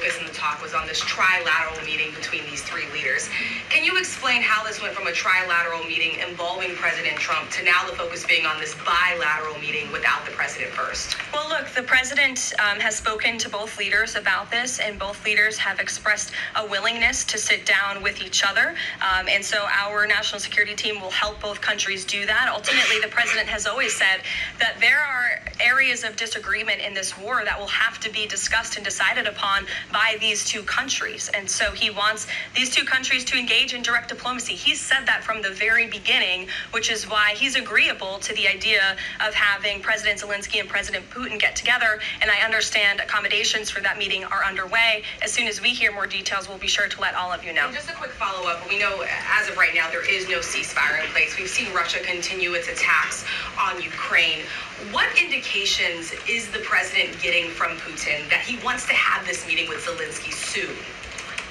focus in the talk was on this trilateral meeting between these three leaders. Can you explain how this went from a trilateral meeting involving President Trump to now the focus being on this bilateral meeting without the president first? Well, look, the president has spoken to both leaders about this, and both leaders have expressed a willingness to sit down with each other. And so our national security team will help both countries do that. Ultimately, the president has always said that there are areas of disagreement in this war that will have to be discussed and decided upon by these two countries. And so he wants these two countries to engage in direct diplomacy. He's said that from the very beginning, which is why he's agreeable to the idea of having President Zelensky and President Putin get together. And I understand accommodations for that meeting are underway. As soon as we hear more details, we'll be sure to let all of you know. And just a quick follow-up. We know as of right now, there is no ceasefire in place. We've seen Russia continue its attacks on Ukraine. What indications is the president getting from Putin that he wants to have this meeting with Zelensky soon?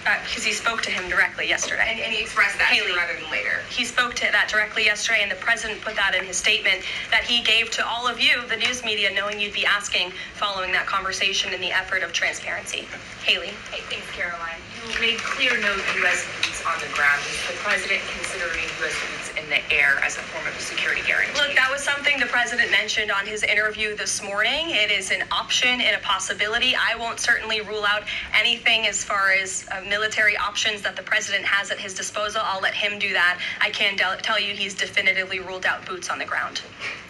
Because he spoke to him directly yesterday. And he expressed that Haley, rather than later. He spoke to that directly yesterday, and the president put that in his statement that he gave to all of you, the news media, knowing you'd be asking following that conversation in the effort of transparency. Haley. Hey, thanks, Caroline. You made clear no U.S. boots on the ground. Is the president considering U.S. boots in the air as a form of a security guarantee? Look, that was something the president mentioned on his interview this morning. It is an option and a possibility. I won't certainly rule out anything as far as military options that the president has at his disposal. I'll let him do that. I can tell you he's definitively ruled out boots on the ground.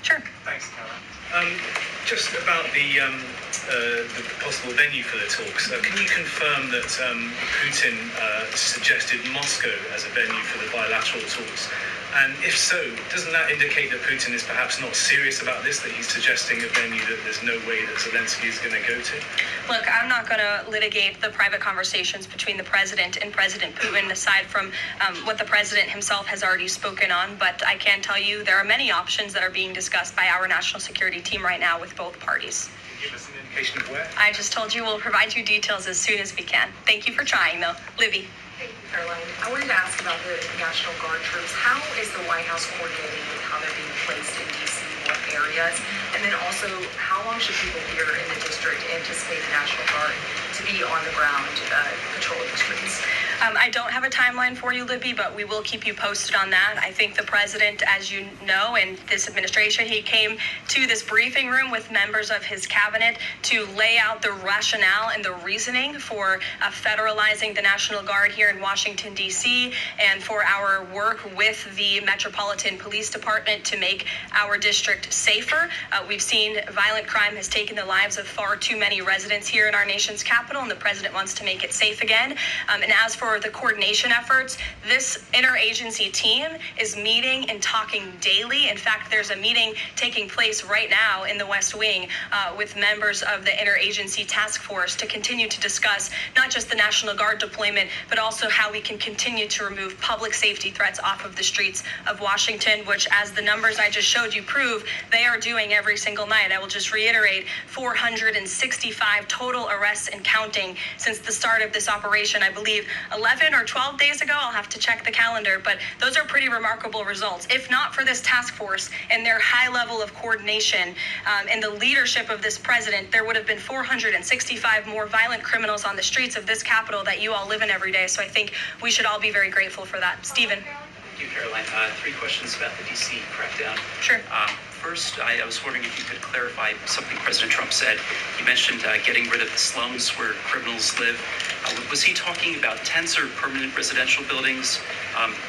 Sure. Thanks, Caroline. Just about the possible venue for the talks, can you confirm that Putin suggested Moscow as a venue for the bilateral talks? And if so, doesn't that indicate that Putin is perhaps not serious about this, that he's suggesting a venue that there's no way that Zelensky is going to go to? Look, I'm not going to litigate the private conversations between the president and President Putin, aside from what the president himself has already spoken on. But I can tell you there are many options that are being discussed by our national security team right now with both parties. Can you give us an indication of where? I just told you we'll provide you details as soon as we can. Thank you for trying, though. Libby. Thank you, Caroline. I wanted to ask about the National Guard troops. How is the White House coordinating with how they're being placed in D.C., what areas? And then also, how long should people here in the district anticipate the National Guard to be on the ground patrolling the streets? I don't have a timeline for you, Libby, but we will keep you posted on that. I think the president, as you know, and this administration, he came to this briefing room with members of his cabinet to lay out the rationale and the reasoning for federalizing the National Guard here in Washington, D.C., and for our work with the Metropolitan Police Department to make our district safer. We've seen violent crime has taken the lives of far too many residents here in our nation's capital, and the president wants to make it safe again. And as for the coordination efforts, this interagency team is meeting and talking daily. In fact, there's a meeting taking place right now in the West Wing with members of the interagency task force to continue to discuss not just the National Guard deployment, but also how we can continue to remove public safety threats off of the streets of Washington, which, as the numbers I just showed you prove, they are doing every single night. I will just reiterate, 465 total arrests and counting since the start of this operation. I believe 11 or 12 days ago, I'll have to check the calendar, but those are pretty remarkable results. If not for this task force and their high level of coordination and the leadership of this president, there would have been 465 more violent criminals on the streets of this capital that you all live in every day. So I think we should all be very grateful for that. Stephen. Thank you, Caroline. 3 questions about the D.C. crackdown. Sure. First, I was wondering if you could clarify something President Trump said. He mentioned getting rid of the slums where criminals live. Was he talking about tents or permanent residential buildings?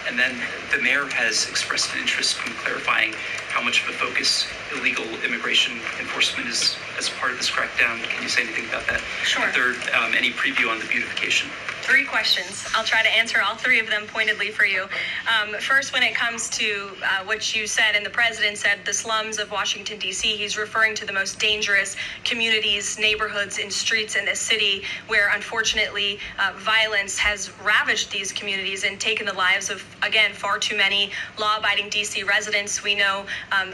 And then the mayor has expressed an interest in clarifying how much of a focus illegal immigration enforcement is as part of this crackdown. Can you say anything about that? Sure. And third, any preview on the beautification? 3 questions. I'll try to answer all 3 of them pointedly for you. First, when it comes to what you said, and the president said, the slums of Washington, D.C., he's referring to the most dangerous communities, neighborhoods, and streets in this city where, unfortunately, violence has ravaged these communities and taken the lives of, again, far too many law-abiding D.C. residents. We know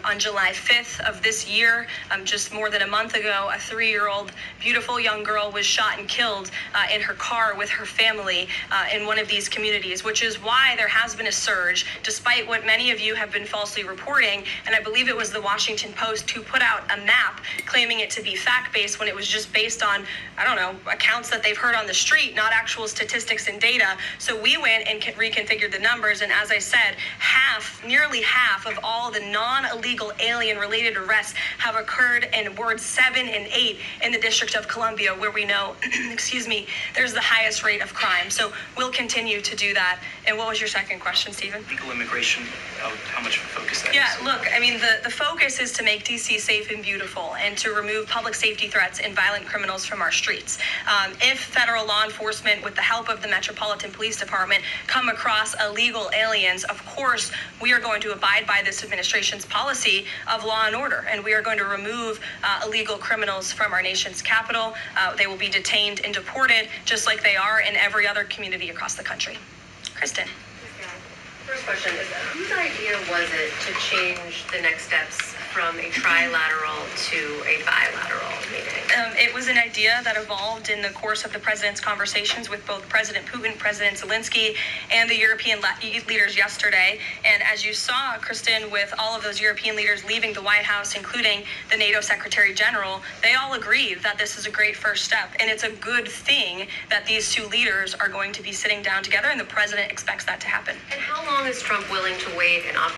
on July 5th of this year, just more than a month ago, a 3-year-old beautiful young girl was shot and killed in her car with her family family in one of these communities, which is why there has been a surge, despite what many of you have been falsely reporting. And I believe it was the Washington Post who put out a map claiming it to be fact-based when it was just based on, I don't know, accounts that they've heard on the street, not actual statistics and data. So we went and reconfigured the numbers, and as I said, nearly half of all the non-illegal alien-related arrests have occurred in wards 7 and 8 in the District of Columbia, where we know, excuse me, there's the highest rate of crime. So we'll continue to do that. And what was your second question, Stephen? Legal immigration, how much of a focus that is? Yeah, look, I mean, the focus is to make DC safe and beautiful and to remove public safety threats and violent criminals from our streets. If federal law enforcement, with the help of the Metropolitan Police Department, come across illegal aliens, of course, we are going to abide by this administration's policy of law and order, and we are going to remove illegal criminals from our nation's capital. They will be detained and deported, just like they are in every other community across the country. Kristen. First question is, whose idea was it to change the next steps from a trilateral to a bilateral meeting? It was an idea that evolved in the course of the president's conversations with both President Putin, President Zelensky, and the European leaders yesterday. And as you saw, Kristen, with all of those European leaders leaving the White House, including the NATO Secretary General, they all agreed that this is a great first step. And it's a good thing that these two leaders are going to be sitting down together, and the president expects that to happen. And how long is Trump willing to wait and